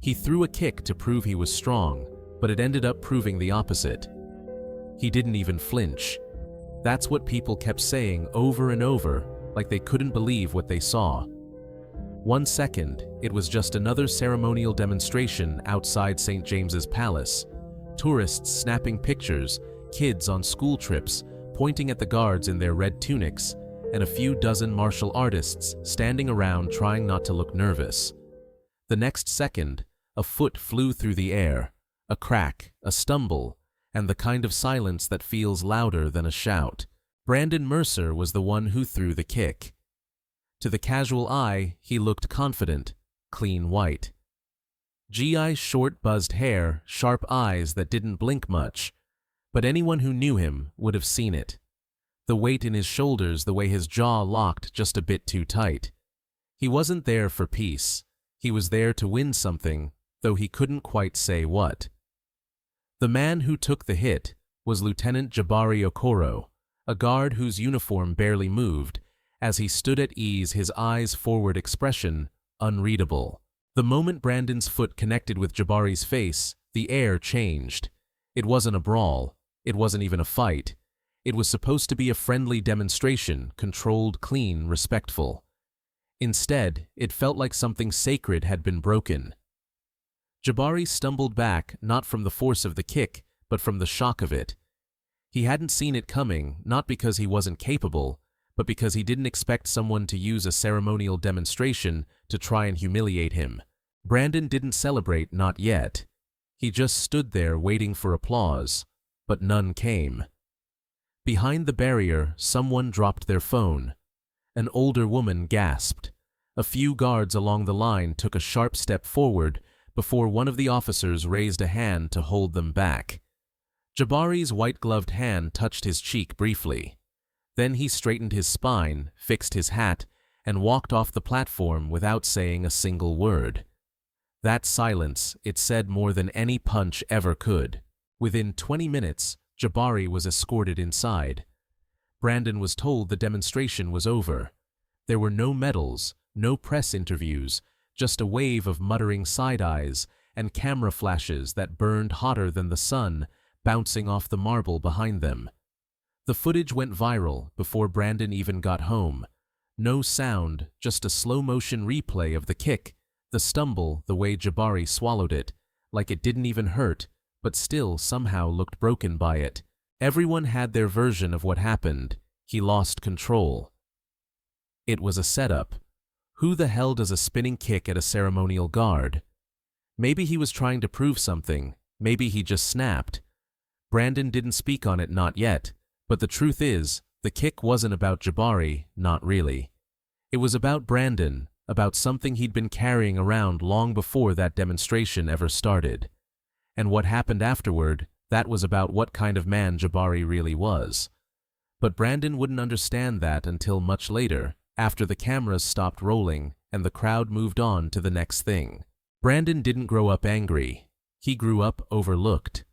He threw a kick to prove he was strong, but it ended up proving the opposite. He didn't even flinch. That's what people kept saying over and over, like they couldn't believe what they saw. 1 second, it was just another ceremonial demonstration outside St. James's Palace. Tourists snapping pictures, kids on school trips, pointing at the guards in their red tunics, and a few dozen martial artists standing around trying not to look nervous. The next second, a foot flew through the air, a crack, a stumble, and the kind of silence that feels louder than a shout. Brandon Mercer was the one who threw the kick. To the casual eye, he looked confident, clean white. GI's short, buzzed hair, sharp eyes that didn't blink much, but anyone who knew him would have seen it. The weight in his shoulders, the way his jaw locked just a bit too tight. He wasn't there for peace. He was there to win something, though he couldn't quite say what. The man who took the hit was Lieutenant Jabari Okoro, a guard whose uniform barely moved, as he stood at ease, his eyes forward, expression unreadable. The moment Brandon's foot connected with Jabari's face, the air changed. It wasn't a brawl. It wasn't even a fight. It was supposed to be a friendly demonstration, controlled, clean, respectful. Instead, it felt like something sacred had been broken. Jabari stumbled back, not from the force of the kick, but from the shock of it. He hadn't seen it coming, not because he wasn't capable, but because he didn't expect someone to use a ceremonial demonstration to try and humiliate him. Brandon didn't celebrate, not yet. He just stood there waiting for applause, but none came. Behind the barrier, someone dropped their phone. An older woman gasped. A few guards along the line took a sharp step forward before one of the officers raised a hand to hold them back. Jabari's white-gloved hand touched his cheek briefly. Then he straightened his spine, fixed his hat, and walked off the platform without saying a single word. That silence, it said more than any punch ever could. Within 20 minutes, Jabari was escorted inside. Brandon was told the demonstration was over. There were no medals, no press interviews, just a wave of muttering side-eyes and camera flashes that burned hotter than the sun, bouncing off the marble behind them. The footage went viral before Brandon even got home. No sound, just a slow-motion replay of the kick, the stumble, the way Jabari swallowed it, like it didn't even hurt, but still somehow looked broken by it. Everyone had their version of what happened. He lost control. It was a setup. Who the hell does a spinning kick at a ceremonial guard? Maybe he was trying to prove something. Maybe he just snapped. Brandon didn't speak on it, not yet. But the truth is, the kick wasn't about Jabari, not really. It was about Brandon, about something he'd been carrying around long before that demonstration ever started. And what happened afterward, that was about what kind of man Jabari really was. But Brandon wouldn't understand that until much later, after the cameras stopped rolling and the crowd moved on to the next thing. Brandon didn't grow up angry. He grew up overlooked.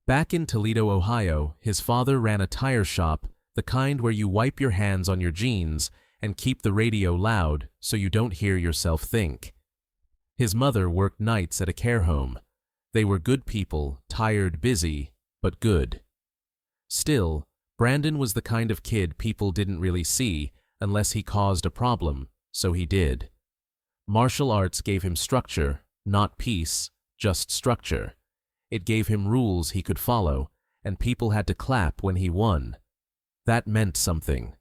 Back in Toledo, Ohio, his father ran a tire shop, the kind where you wipe your hands on your jeans and keep the radio loud so you don't hear yourself think. His mother worked nights at a care home. They were good people, tired, busy, but good. Still, Brandon was the kind of kid people didn't really see unless he caused a problem, so he did. Martial arts gave him structure, not peace, just structure. It gave him rules he could follow, and people had to clap when he won. That meant something.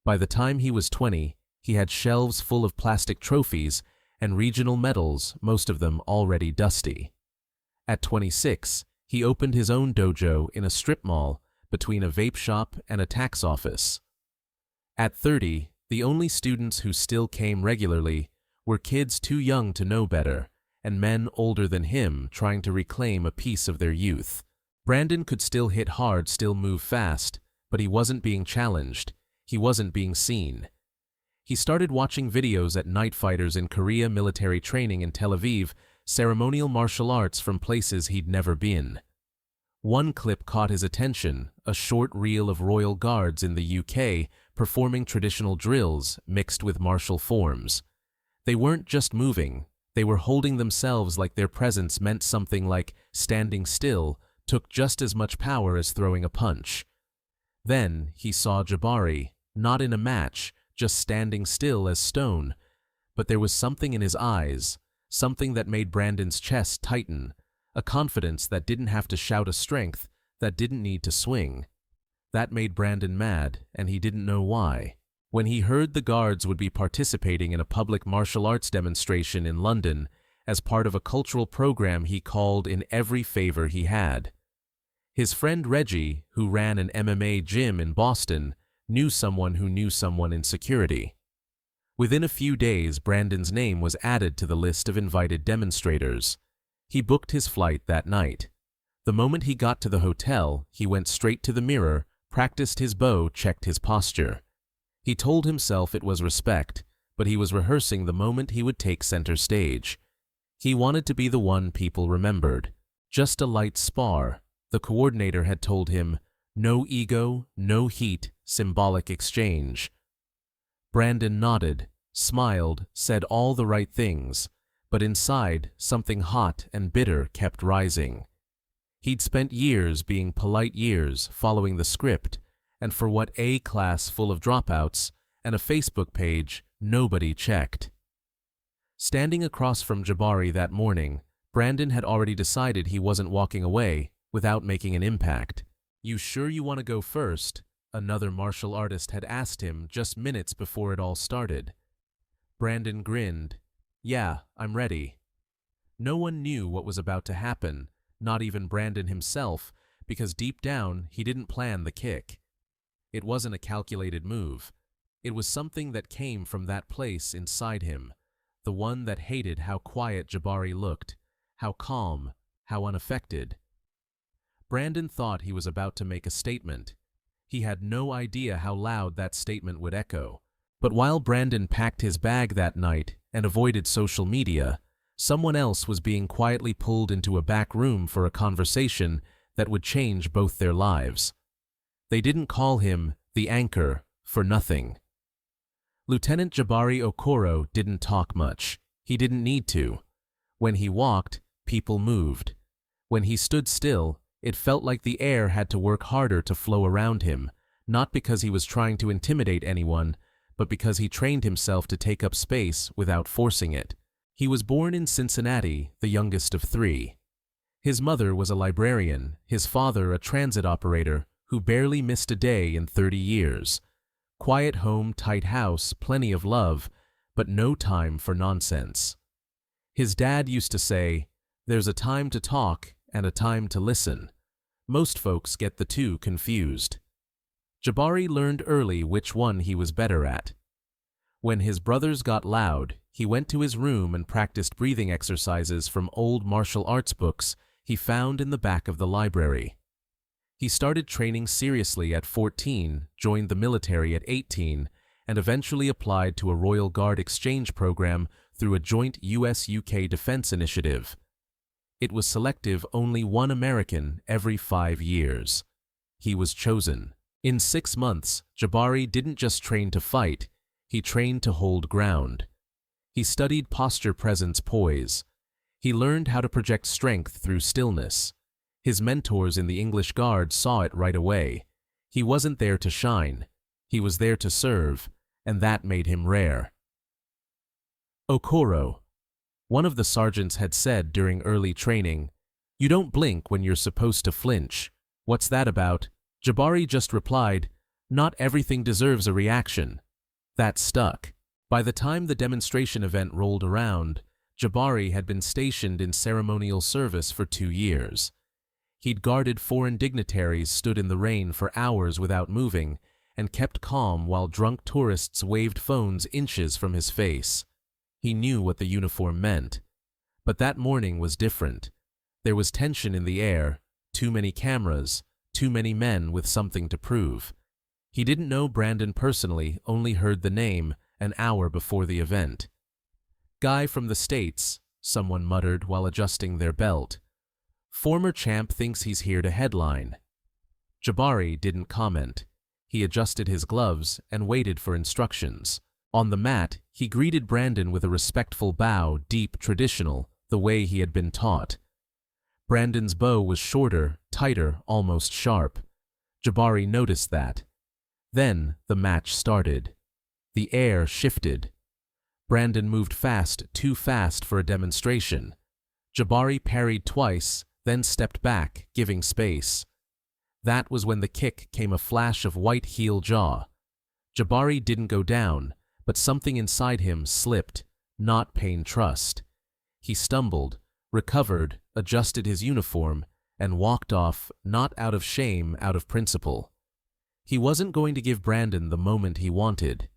By the time he was 20, he had shelves full of plastic trophies and regional medals, most of them already dusty. At 26, he opened his own dojo in a strip mall between a vape shop and a tax office. At 30, the only students who still came regularly were kids too young to know better, and men older than him trying to reclaim a piece of their youth. Brandon could still hit hard, still move fast, but he wasn't being challenged. He wasn't being seen. He started watching videos at night, fighters in Korea, military training in Tel Aviv, ceremonial martial arts from places he'd never been. One clip caught his attention, a short reel of royal guards in the UK performing traditional drills mixed with martial forms. They weren't just moving, They were holding themselves like their presence meant something, like standing still took just as much power as throwing a punch. Then he saw Jabari, not in a match, just standing still as stone, but there was something in his eyes, something that made Brandon's chest tighten, a confidence that didn't have to shout, a strength that didn't need to swing. That made Brandon mad, and he didn't know why. When he heard the guards would be participating in a public martial arts demonstration in London as part of a cultural program, he called in every favor he had. His friend Reggie, who ran an MMA gym in Boston, knew someone who knew someone in security. Within a few days, Brandon's name was added to the list of invited demonstrators. He booked his flight that night. The moment he got to the hotel, he went straight to the mirror, practiced his bow, checked his posture. He told himself it was respect, but he was rehearsing the moment he would take center stage. He wanted to be the one people remembered. Just a light spar. The coordinator had told him, no ego, no heat, symbolic exchange. Brandon nodded, smiled, said all the right things, but inside, something hot and bitter kept rising. He'd spent years being polite, years following the script, and for what, a class full of dropouts and a Facebook page nobody checked. Standing across from Jabari that morning, Brandon had already decided he wasn't walking away without making an impact. "You sure you want to go first?" another martial artist had asked him just minutes before it all started. Brandon grinned. "Yeah, I'm ready." No one knew what was about to happen, not even Brandon himself, because deep down he didn't plan the kick. It wasn't a calculated move. It was something that came from that place inside him, the one that hated how quiet Jabari looked, how calm, how unaffected. Brandon thought he was about to make a statement. He had no idea how loud that statement would echo. But while Brandon packed his bag that night and avoided social media, someone else was being quietly pulled into a back room for a conversation that would change both their lives. They didn't call him the anchor for nothing. Lieutenant Jabari Okoro didn't talk much. He didn't need to. When he walked, people moved. When he stood still, it felt like the air had to work harder to flow around him, not because he was trying to intimidate anyone, but because he trained himself to take up space without forcing it. He was born in Cincinnati, the youngest of three. His mother was a librarian, his father a transit operator who barely missed a day in 30 years. Quiet home, tight house, plenty of love, but no time for nonsense. His dad used to say, "There's a time to talk and a time to listen." Most folks get the two confused. Jabari learned early which one he was better at. When his brothers got loud, he went to his room and practiced breathing exercises from old martial arts books he found in the back of the library. He started training seriously at 14, joined the military at 18, and eventually applied to a Royal Guard exchange program through a joint US-UK defense initiative. It was selective, only one American every 5 years. He was chosen. In 6 months, Jabari didn't just train to fight, he trained to hold ground. He studied posture, presence, poise. He learned how to project strength through stillness. His mentors in the English Guard saw it right away. He wasn't there to shine. He was there to serve, and that made him rare. Okoro. One of the sergeants had said during early training, "You don't blink when you're supposed to flinch. What's that about?" Jabari just replied, "Not everything deserves a reaction." That stuck. By the time the demonstration event rolled around, Jabari had been stationed in ceremonial service for 2 years. He'd guarded foreign dignitaries, stood in the rain for hours without moving, and kept calm while drunk tourists waved phones inches from his face. He knew what the uniform meant. But that morning was different. There was tension in the air, too many cameras, too many men with something to prove. He didn't know Brandon personally, only heard the name an hour before the event. "Guy from the States," someone muttered while adjusting their belt. "Former champ thinks he's here to headline." Jabari didn't comment. He adjusted his gloves and waited for instructions. On the mat, he greeted Brandon with a respectful bow, deep, traditional, the way he had been taught. Brandon's bow was shorter, tighter, almost sharp. Jabari noticed that. Then the match started. The air shifted. Brandon moved fast, too fast for a demonstration. Jabari parried twice, then stepped back, giving space. That was when the kick came, a flash of white heel jaw. Jabari didn't go down, but something inside him slipped, not pain, trust. He stumbled, recovered, adjusted his uniform, and walked off, not out of shame, out of principle. He wasn't going to give Brandon the moment he wanted.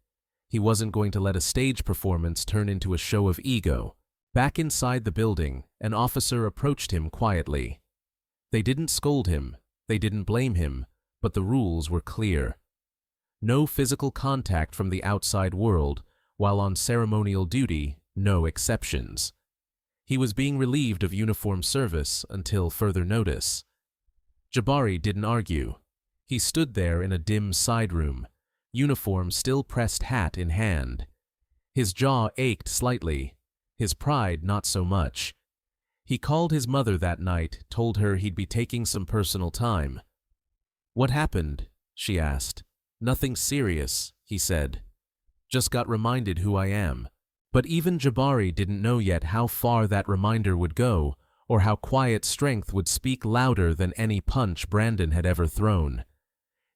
He wasn't going to let a stage performance turn into a show of ego. Back inside the building, an officer approached him quietly. They didn't scold him, they didn't blame him, but the rules were clear. No physical contact from the outside world, while on ceremonial duty, no exceptions. He was being relieved of uniform service until further notice. Jabari didn't argue. He stood there in a dim side room, uniform still pressed, hat in hand. His jaw ached slightly, his pride not so much. He called his mother that night, told her he'd be taking some personal time. "What happened?" she asked. "Nothing serious," he said. "Just got reminded who I am." But even Jabari didn't know yet how far that reminder would go, or how quiet strength would speak louder than any punch Brandon had ever thrown.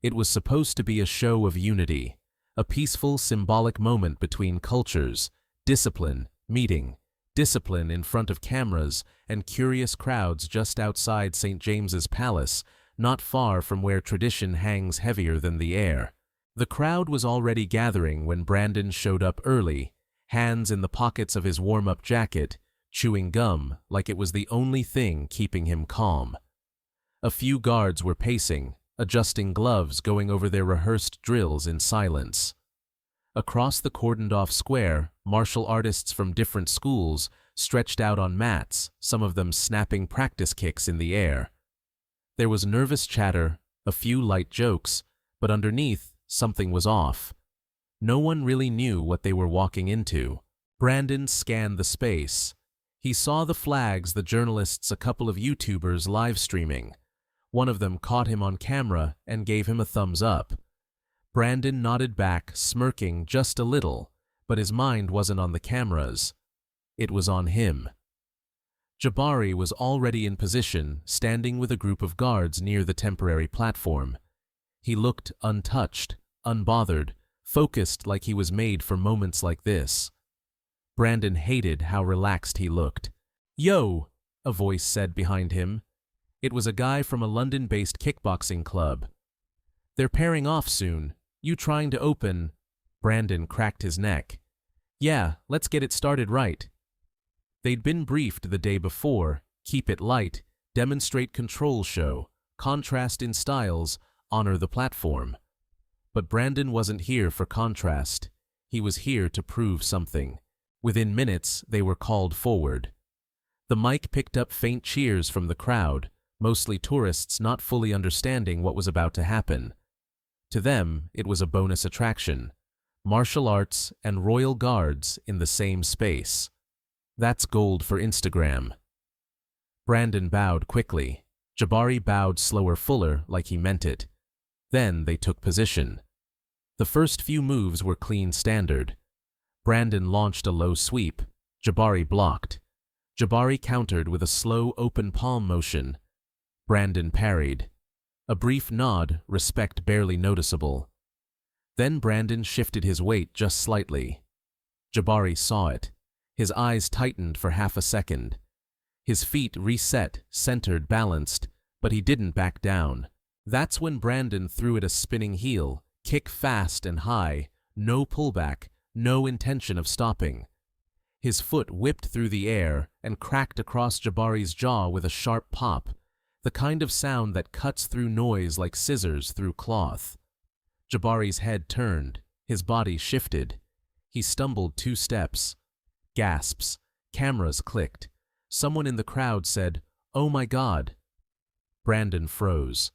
It was supposed to be a show of unity, a peaceful, symbolic moment between cultures, discipline, meeting, discipline in front of cameras and curious crowds just outside St. James's Palace, not far from where tradition hangs heavier than the air. The crowd was already gathering when Brandon showed up early, hands in the pockets of his warm-up jacket, chewing gum like it was the only thing keeping him calm. A few guards were pacing, adjusting gloves, going over their rehearsed drills in silence. Across the cordoned-off square, martial artists from different schools stretched out on mats, some of them snapping practice kicks in the air. There was nervous chatter, a few light jokes, but underneath, something was off. No one really knew what they were walking into. Brandon scanned the space. He saw the flags, the journalists, a couple of YouTubers live streaming. One of them caught him on camera and gave him a thumbs up. Brandon nodded back, smirking just a little, but his mind wasn't on the cameras. It was on him. Jabari was already in position, standing with a group of guards near the temporary platform. He looked untouched, unbothered, focused like he was made for moments like this. Brandon hated how relaxed he looked. "Yo," a voice said behind him. It was a guy from a London-based kickboxing club. "They're pairing off soon. You trying to open?" Brandon cracked his neck. "Yeah, let's get it started right." They'd been briefed the day before: keep it light, demonstrate control show, contrast in styles, honor the platform. But Brandon wasn't here for contrast. He was here to prove something. Within minutes, they were called forward. The mic picked up faint cheers from the crowd, mostly tourists not fully understanding what was about to happen. To them, it was a bonus attraction. Martial arts and royal guards in the same space. That's gold for Instagram. Brandon bowed quickly. Jabari bowed slower, fuller, like he meant it. Then they took position. The first few moves were clean standard. Brandon launched a low sweep. Jabari blocked. Jabari countered with a slow open palm motion. Brandon parried. A brief nod, respect barely noticeable. Then Brandon shifted his weight just slightly. Jabari saw it. His eyes tightened for half a second. His feet reset, centered, balanced, but he didn't back down. That's when Brandon threw it a spinning heel, kick fast and high, no pullback, no intention of stopping. His foot whipped through the air and cracked across Jabari's jaw with a sharp pop, the kind of sound that cuts through noise like scissors through cloth. Jabari's head turned, his body shifted. He stumbled 2 steps. Gasps. Cameras clicked. Someone in the crowd said, "Oh my God." Brandon froze.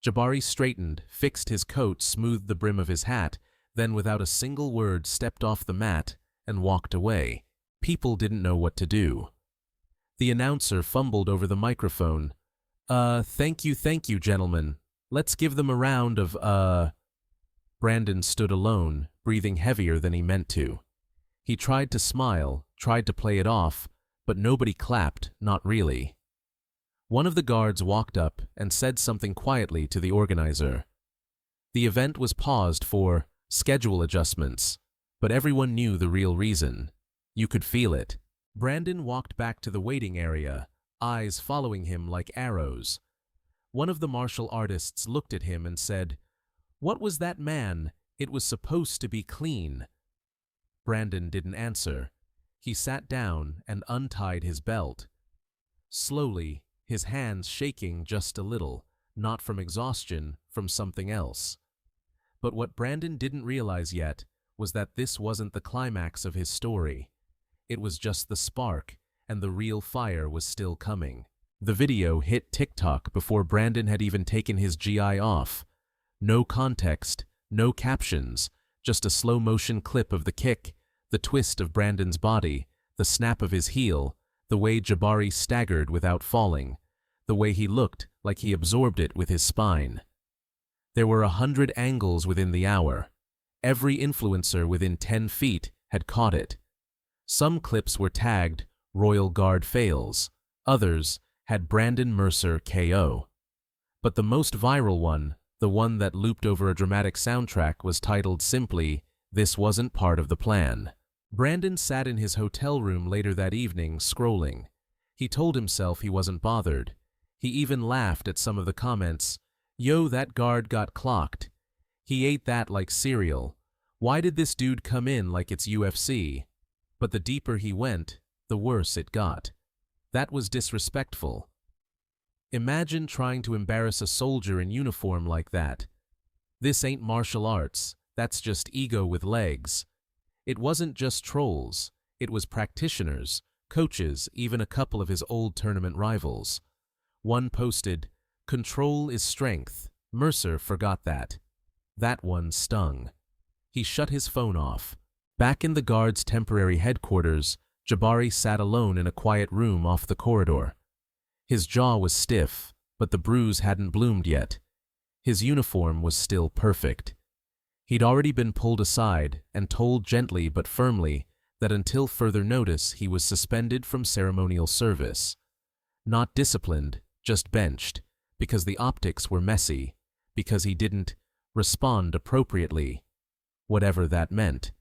Jabari straightened, fixed his coat, smoothed the brim of his hat, then without a single word stepped off the mat and walked away. People didn't know what to do. The announcer fumbled over the microphone. Thank you, gentlemen. Let's give them a round of, Brandon stood alone, breathing heavier than he meant to. He tried to smile, tried to play it off, but nobody clapped, not really. One of the guards walked up and said something quietly to the organizer. The event was paused for schedule adjustments, but everyone knew the real reason. You could feel it. Brandon walked back to the waiting area, eyes following him like arrows. One of the martial artists looked at him and said, "What was that, man? It was supposed to be clean." Brandon didn't answer. He sat down and untied his belt. Slowly, his hands shaking just a little, not from exhaustion, from something else. But what Brandon didn't realize yet was that this wasn't the climax of his story. It was just the spark, and the real fire was still coming. The video hit TikTok before Brandon had even taken his GI off. No context, no captions, just a slow-motion clip of the kick, the twist of Brandon's body, the snap of his heel, the way Jabari staggered without falling, the way he looked like he absorbed it with his spine. There were 100 angles within the hour. Every influencer within 10 feet had caught it. Some clips were tagged Royal Guard fails, others had Brandon Mercer KO. But the most viral one, the one that looped over a dramatic soundtrack, was titled simply, "This Wasn't Part of the Plan." Brandon sat in his hotel room later that evening, scrolling. He told himself he wasn't bothered. He even laughed at some of the comments. "Yo, that guard got clocked. He ate that like cereal. Why did this dude come in like it's UFC?" But the deeper he went, the worse it got. That was disrespectful. Imagine trying to embarrass a soldier in uniform like that. This ain't martial arts, that's just ego with legs. It wasn't just trolls, it was practitioners, coaches, even a couple of his old tournament rivals. One posted, "Control is strength. Mercer forgot that." That one stung. He shut his phone off. Back in the guard's temporary headquarters, Jabari sat alone in a quiet room off the corridor. His jaw was stiff, but the bruise hadn't bloomed yet. His uniform was still perfect. He'd already been pulled aside and told gently but firmly that until further notice he was suspended from ceremonial service. Not disciplined, just benched, because the optics were messy, because he didn't respond appropriately, whatever that meant.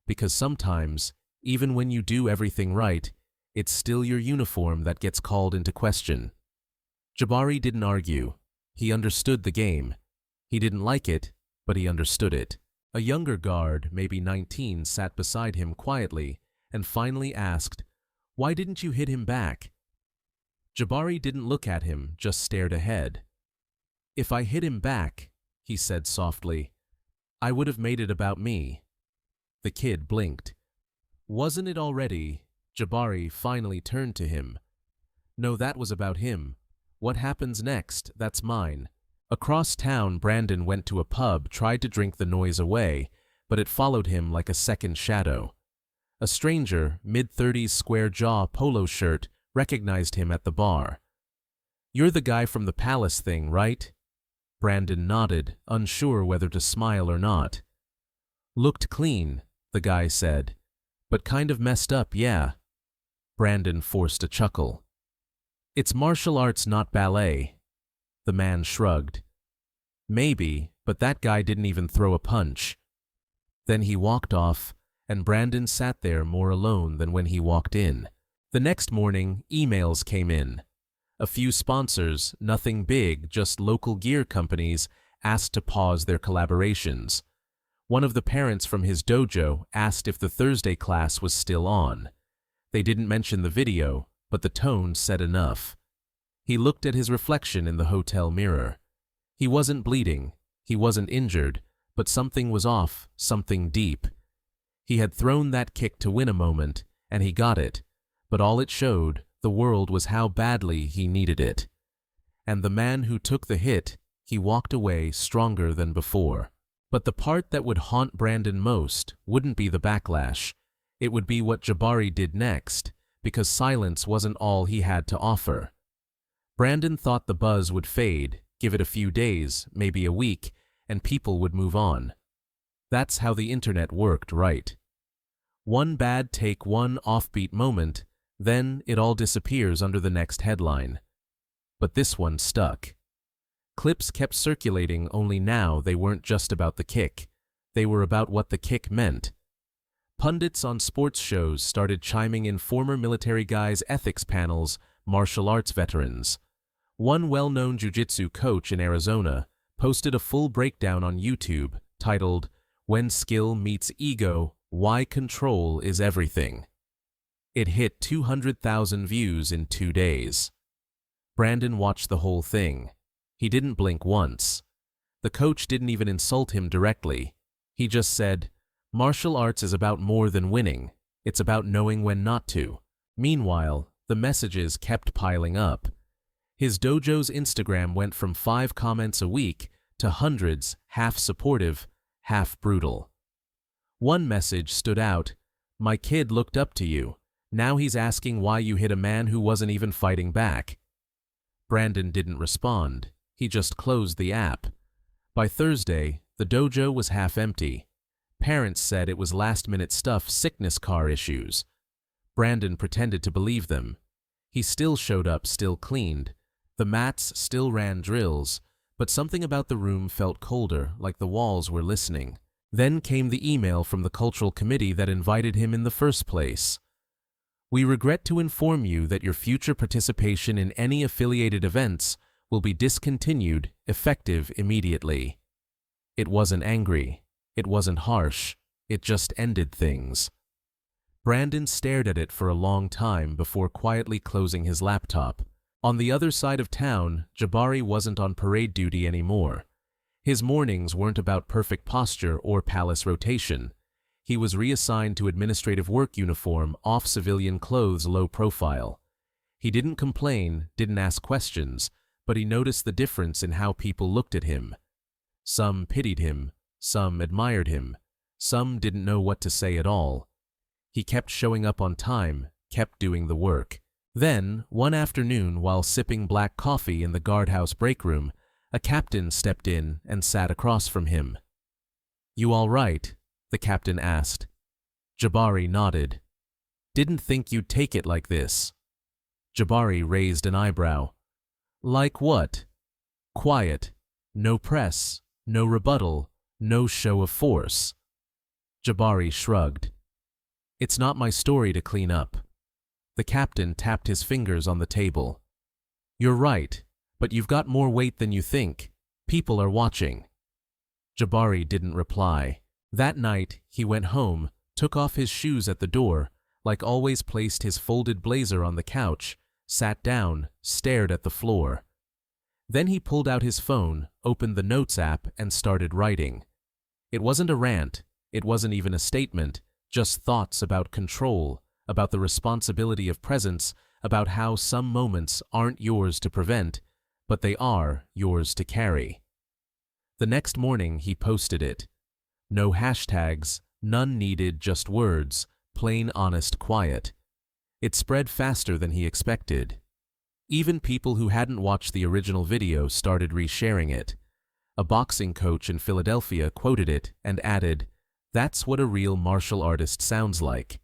Because sometimes, even when you do everything right, it's still your uniform that gets called into question. Jabari didn't argue. He understood the game. He didn't like it, but he understood it. A younger guard, maybe 19, sat beside him quietly and finally asked, "Why didn't you hit him back?" Jabari didn't look at him, just stared ahead. "If I hit him back," he said softly, "I would have made it about me." The kid blinked. "Wasn't it already?" Jabari finally turned to him. "No, that was about him. What happens next, that's mine." Across town, Brandon went to a pub, tried to drink the noise away, but it followed him like a second shadow. A stranger, mid-30s, square-jaw, polo shirt, recognized him at the bar. "You're the guy from the palace thing, right?" Brandon nodded, unsure whether to smile or not. "Looked clean," the guy said, "but kind of messed up, yeah." Brandon forced a chuckle. "It's martial arts, not ballet." The man shrugged. "Maybe, but that guy didn't even throw a punch." Then he walked off, and Brandon sat there more alone than when he walked in. The next morning, emails came in. A few sponsors, nothing big, just local gear companies, asked to pause their collaborations. One of the parents from his dojo asked if the Thursday class was still on. They didn't mention the video, but the tone said enough. He looked at his reflection in the hotel mirror. He wasn't bleeding, he wasn't injured, but something was off, something deep. He had thrown that kick to win a moment, and he got it, but all it showed the world was how badly he needed it. And the man who took the hit, he walked away stronger than before. But the part that would haunt Brandon most wouldn't be the backlash. It would be what Jabari did next, because silence wasn't all he had to offer. Brandon thought the buzz would fade, give it a few days, maybe a week, and people would move on. That's how the internet worked, right? One bad take, one offbeat moment, then it all disappears under the next headline. But this one stuck. Clips kept circulating, only now they weren't just about the kick. They were about what the kick meant. Pundits on sports shows started chiming in, former military guys' ethics panels, martial arts veterans. One well-known jiu-jitsu coach in Arizona posted a full breakdown on YouTube titled, "When Skill Meets Ego, Why Control is Everything." It hit 200,000 views in 2 days. Brandon watched the whole thing. He didn't blink once. The coach didn't even insult him directly. He just said, "Martial arts is about more than winning. It's about knowing when not to." Meanwhile, the messages kept piling up. His dojo's Instagram went from 5 comments a week to hundreds, half supportive, half brutal. One message stood out: "My kid looked up to you. Now he's asking why you hit a man who wasn't even fighting back." Brandon didn't respond. He just closed the app. By Thursday, the dojo was half empty. Parents said it was last-minute stuff, sickness, car issues. Brandon pretended to believe them. He still showed up, still cleaned. The mats still ran drills, but something about the room felt colder, like the walls were listening. Then came the email from the cultural committee that invited him in the first place. "We regret to inform you that your future participation in any affiliated events will be discontinued, effective immediately." It wasn't angry. It wasn't harsh. It just ended things. Brandon stared at it for a long time before quietly closing his laptop. On the other side of town, Jabari wasn't on parade duty anymore. His mornings weren't about perfect posture or palace rotation. He was reassigned to administrative work uniform, off civilian clothes, low profile. He didn't complain, didn't ask questions, but he noticed the difference in how people looked at him. Some pitied him, some admired him, some didn't know what to say at all. He kept showing up on time, kept doing the work. Then, one afternoon, while sipping black coffee in the guardhouse break room, a captain stepped in and sat across from him. "You all right?" the captain asked. Jabari nodded. "Didn't think you'd take it like this." Jabari raised an eyebrow. "Like what?" "Quiet. No press, no rebuttal, no show of force." Jabari shrugged. "It's not my story to clean up." The captain tapped his fingers on the table. "You're right, but you've got more weight than you think. People are watching." Jabari didn't reply. That night, he went home, took off his shoes at the door, like always, placed his folded blazer on the couch, sat down, stared at the floor. Then he pulled out his phone, opened the Notes app, and started writing. It wasn't a rant, it wasn't even a statement, just thoughts about control, about the responsibility of presence, about how some moments aren't yours to prevent, but they are yours to carry. The next morning he posted it. No hashtags, none needed, just words, plain, honest, quiet. It spread faster than he expected. Even people who hadn't watched the original video started resharing it. A boxing coach in Philadelphia quoted it and added, "That's what a real martial artist sounds like."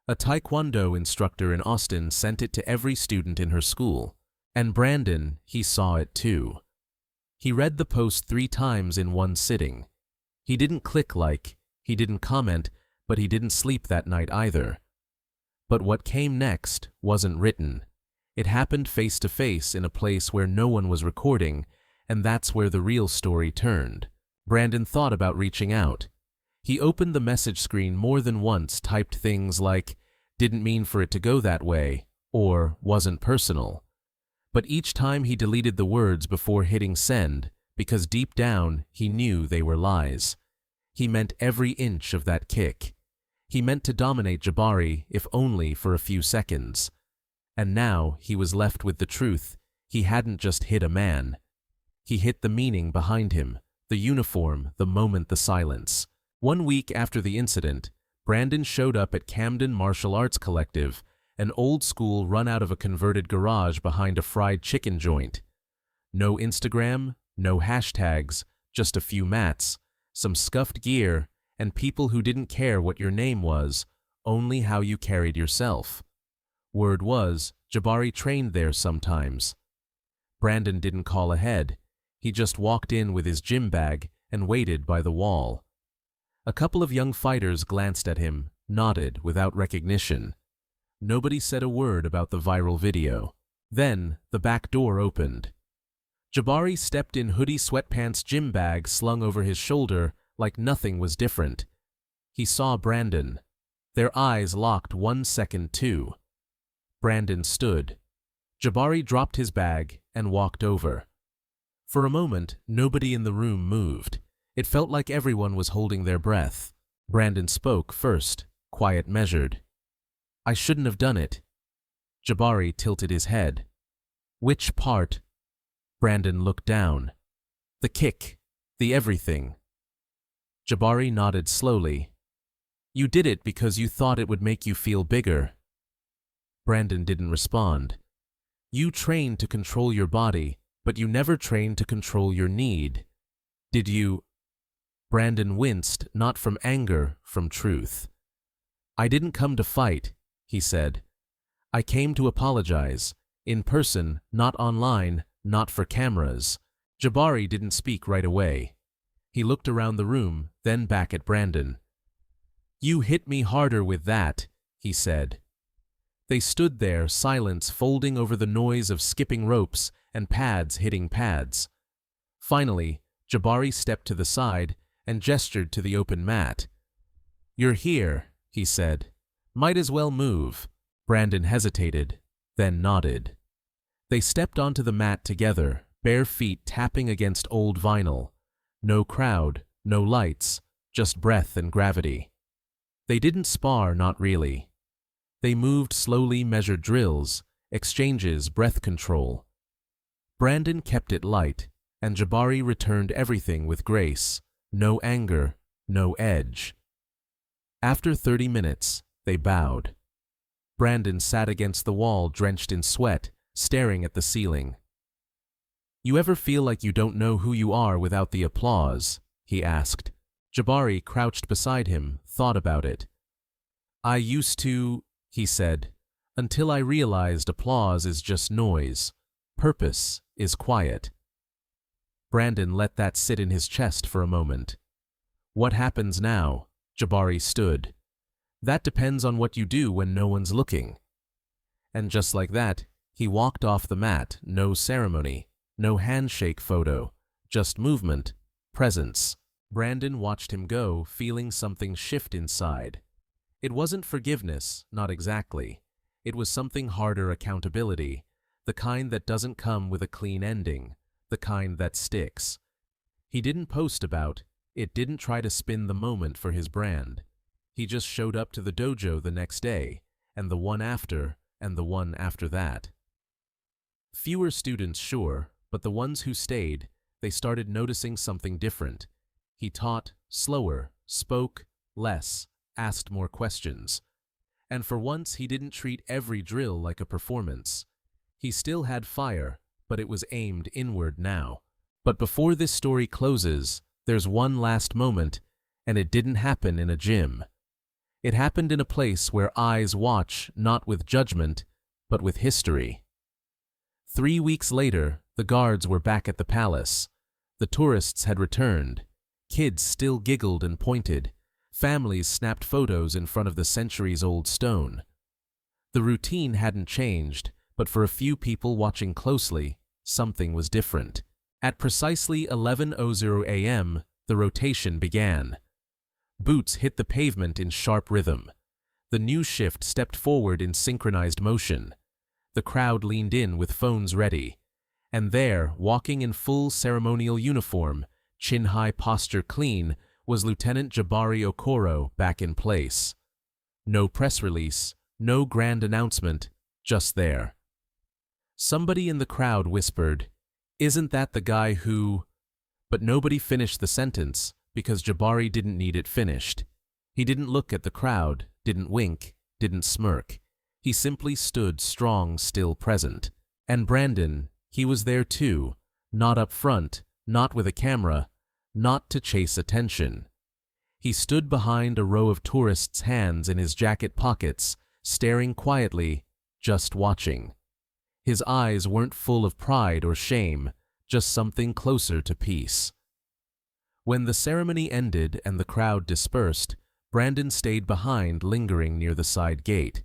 A taekwondo instructor in Austin sent it to every student in her school. And Brandon, he saw it too. He read the post 3 times in one sitting. He didn't click like, he didn't comment, but he didn't sleep that night either. But what came next wasn't written. It happened face to face in a place where no one was recording, and that's where the real story turned. Brandon thought about reaching out. He opened the message screen more than once, typed things like, "Didn't mean for it to go that way," or "Wasn't personal." But each time he deleted the words before hitting send, because deep down he knew they were lies. He meant every inch of that kick. He meant to dominate Jabari, if only for a few seconds. And now he was left with the truth. He hadn't just hit a man. He hit the meaning behind him, the the uniform, the moment, the silence. 1 week after the incident, Brandon showed up at Camden Martial Arts Collective, an old school run out of a converted garage behind a fried chicken joint. No Instagram, no hashtags, just a few mats, some scuffed gear, and people who didn't care what your name was, only how you carried yourself. Word was, Jabari trained there sometimes. Brandon didn't call ahead. He just walked in with his gym bag and waited by the wall. A couple of young fighters glanced at him, nodded without recognition. Nobody said a word about the viral video. Then, the back door opened. Jabari stepped in hoodie sweatpants gym bag slung over his shoulder like nothing was different. He saw Brandon. Their eyes locked 1 second too. Brandon stood. Jabari dropped his bag and walked over. For a moment, nobody in the room moved. It felt like everyone was holding their breath. Brandon spoke first, quiet, measured. "I shouldn't have done it." Jabari tilted his head. "Which part?" Brandon looked down. "The kick, the everything." Jabari nodded slowly. "You did it because you thought it would make you feel bigger." Brandon didn't respond. "You trained to control your body, but you never trained to control your need. Did you?" Brandon winced, not from anger, from truth. "I didn't come to fight," he said. "I came to apologize, in person, not online, not for cameras." Jabari didn't speak right away. He looked around the room, then back at Brandon. "You hit me harder with that," he said. They stood there, silence folding over the noise of skipping ropes and pads hitting pads. Finally, Jabari stepped to the side and gestured to the open mat. "You're here," he said. "Might as well move." Brandon hesitated, then nodded. They stepped onto the mat together, bare feet tapping against old vinyl. No crowd, no lights, just breath and gravity. They didn't spar, not really. They moved slowly, measured drills, exchanges, breath control. Brandon kept it light, and Jabari returned everything with grace. No anger, no edge. After 30 minutes, they bowed. Brandon sat against the wall, drenched in sweat, staring at the ceiling. "You ever feel like you don't know who you are without the applause?" he asked. Jabari crouched beside him, thought about it. "I used to," he said, "until I realized applause is just noise. Purpose is quiet." Brandon let that sit in his chest for a moment. "What happens now?" Jabari stood. "That depends on what you do when no one's looking." And just like that, he walked off the mat, no ceremony, no handshake photo, just movement, presence. Brandon watched him go, feeling something shift inside. It wasn't forgiveness, not exactly. It was something harder, accountability, the kind that doesn't come with a clean ending, the kind that sticks. He didn't post about it, didn't try to spin the moment for his brand. He just showed up to the dojo the next day, and the one after, and the one after that. Fewer students, sure, but the ones who stayed, they started noticing something different. He taught slower, spoke less, asked more questions. And for once, he didn't treat every drill like a performance. He still had fire, but it was aimed inward now. But before this story closes, there's one last moment, and it didn't happen in a gym. It happened in a place where eyes watch, not with judgment, but with history. 3 weeks later, the guards were back at the palace. The tourists had returned. Kids still giggled and pointed. Families snapped photos in front of the centuries-old stone. The routine hadn't changed, but for a few people watching closely, something was different. At precisely 11:00 a.m., the rotation began. Boots hit the pavement in sharp rhythm. The new shift stepped forward in synchronized motion. The crowd leaned in with phones ready. And there, walking in full ceremonial uniform, chin-high, posture clean, was Lieutenant Jabari Okoro back in place. No press release, no grand announcement, just there. Somebody in the crowd whispered, "Isn't that the guy who—" But nobody finished the sentence because Jabari didn't need it finished. He didn't look at the crowd, didn't wink, didn't smirk. He simply stood strong, still present. And Brandon, he was there too, not up front, not with a camera, not to chase attention. He stood behind a row of tourists' hands in his jacket pockets, staring quietly, just watching. His eyes weren't full of pride or shame, just something closer to peace. When the ceremony ended and the crowd dispersed, Brandon stayed behind, lingering near the side gate.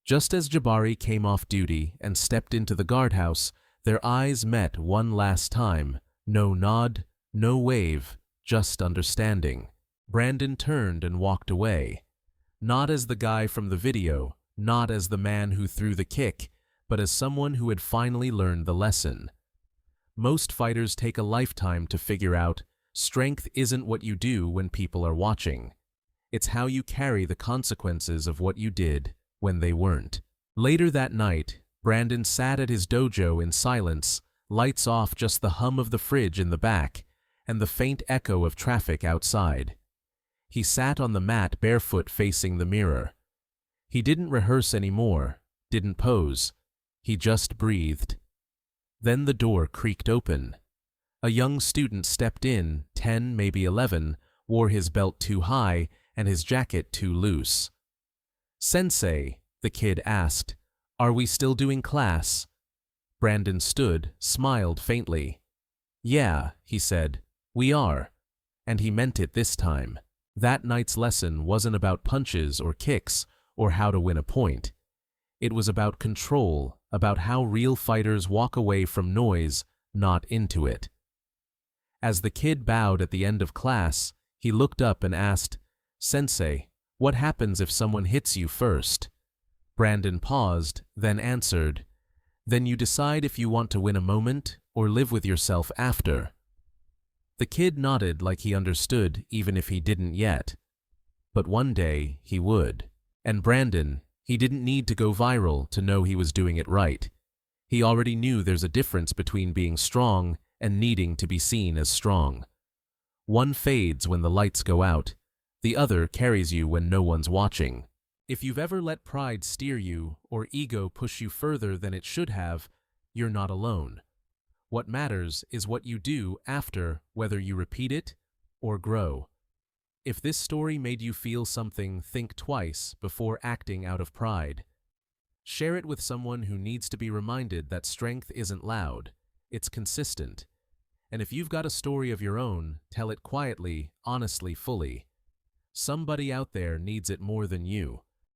Just as Jabari came off duty and stepped into the guardhouse, their eyes met one last time. No nod, no wave, just understanding. Brandon turned and walked away. Not as the guy from the video, not as the man who threw the kick, but as someone who had finally learned the lesson. Most fighters take a lifetime to figure out strength isn't what you do when people are watching. It's how you carry the consequences of what you did when they weren't. Later that night, Brandon sat at his dojo in silence, lights off, just the hum of the fridge in the back, and the faint echo of traffic outside. He sat on the mat barefoot facing the mirror. He didn't rehearse anymore, didn't pose. He just breathed. Then the door creaked open. A young student stepped in, 10, maybe 11, wore his belt too high and his jacket too loose. "Sensei," the kid asked, "are we still doing class?" Brandon stood, smiled faintly. "Yeah," he said, "we are." And he meant it this time. That night's lesson wasn't about punches or kicks or how to win a point. It was about control, about how real fighters walk away from noise, not into it. As the kid bowed at the end of class, he looked up and asked, "Sensei, what happens if someone hits you first?" Brandon paused, then answered, "Then you decide if you want to win a moment or live with yourself after." The kid nodded like he understood, even if he didn't yet. But one day he would. And Brandon, he didn't need to go viral to know he was doing it right. He already knew there's a difference between being strong and needing to be seen as strong. One fades when the lights go out. The other carries you when no one's watching. If you've ever let pride steer you or ego push you further than it should have, you're not alone. What matters is what you do after, whether you repeat it or grow. If this story made you feel something, think twice before acting out of pride. Share it with someone who needs to be reminded that strength isn't loud, it's consistent. And if you've got a story of your own, tell it quietly, honestly, fully. Somebody out there needs it more than you.